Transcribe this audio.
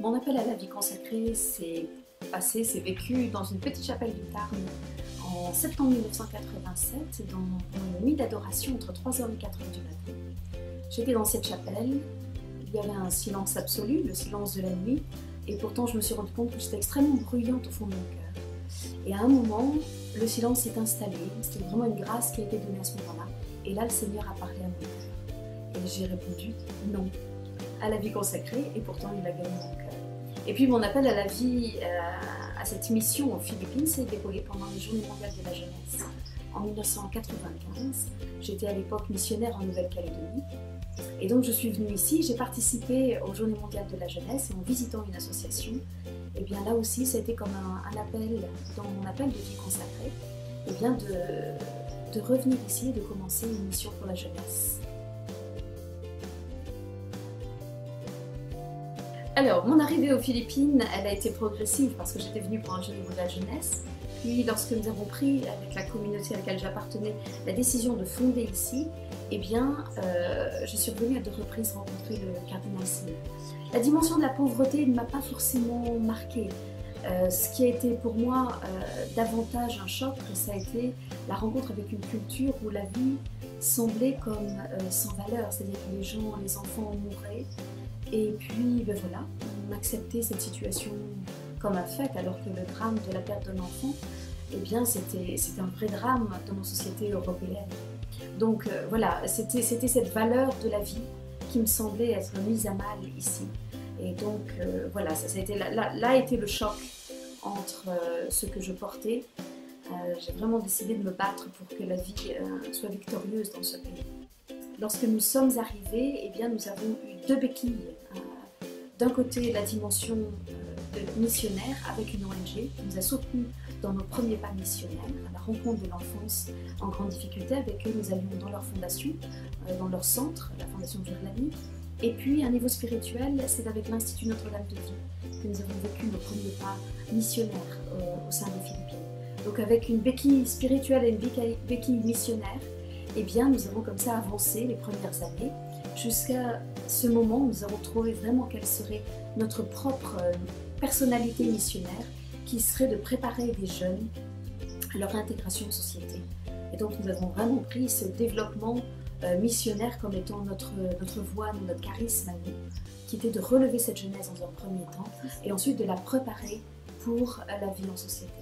Mon appel à la vie consacrée s'est vécu dans une petite chapelle du Tarn en septembre 1987, dans une nuit d'adoration entre 3h et 4h du matin. J'étais dans cette chapelle, il y avait un silence absolu, le silence de la nuit, et pourtant je me suis rendu compte que j'étais extrêmement bruyante au fond de mon cœur. Et à un moment, le silence s'est installé, c'était vraiment une grâce qui a été donnée à ce moment-là, et là le Seigneur a parlé à mon cœur. Et j'ai répondu non à la vie consacrée, et pourtant il a gagné mon cœur. Et puis mon appel à la vie, à cette mission aux Philippines, s'est déroulé pendant les Journées mondiales de la jeunesse en 1995. J'étais à l'époque missionnaire en Nouvelle-Calédonie. Et donc je suis venue ici, j'ai participé aux Journées mondiales de la jeunesse et en visitant une association, et bien là aussi ça a été comme un appel, dans mon appel de vie consacrée, et bien de revenir ici et de commencer une mission pour la jeunesse. Alors, mon arrivée aux Philippines, elle a été progressive parce que j'étais venue pour un Journée mondiale jeunesse. Puis, lorsque nous avons pris, avec la communauté à laquelle j'appartenais, la décision de fonder ici, eh bien, je suis revenue à 2 reprises rencontrer le cardinal Sina. La dimension de la pauvreté ne m'a pas forcément marquée. Ce qui a été pour moi davantage un choc, ça a été la rencontre avec une culture où la vie semblait comme sans valeur, c'est-à-dire que les enfants mouraient. Et puis, ben voilà, on acceptait cette situation comme un fait, alors que le drame de la perte d'un enfant, eh bien, c'était un vrai drame dans nos sociétés européennes. Donc voilà, c'était cette valeur de la vie qui me semblait être mise à mal ici. Et donc voilà, ça a été, là a été le choc entre ce que je portais. J'ai vraiment décidé de me battre pour que la vie soit victorieuse dans ce pays. Lorsque nous sommes arrivés, eh bien, nous avons eu 2 béquilles. D'un côté, la dimension missionnaire avec une ONG qui nous a soutenus dans nos premiers pas missionnaires, à la rencontre de l'enfance en grande difficulté. Avec eux, nous allions dans leur fondation, dans leur centre, la fondation Virlani. Et puis, à un niveau spirituel, c'est avec l'Institut Notre-Dame de Vie que nous avons vécu nos premiers pas missionnaires au sein des Philippines. Donc, avec une béquille spirituelle et une béquille missionnaire, eh bien, nous avons comme ça avancé les premières années, jusqu'à ce moment où nous avons trouvé vraiment quelle serait notre propre personnalité missionnaire, qui serait de préparer des jeunes à leur intégration en société. Et donc nous avons vraiment pris ce développement missionnaire comme étant notre voie, notre charisme à nous, qui était de relever cette jeunesse dans un premier temps, et ensuite de la préparer pour la vie en société.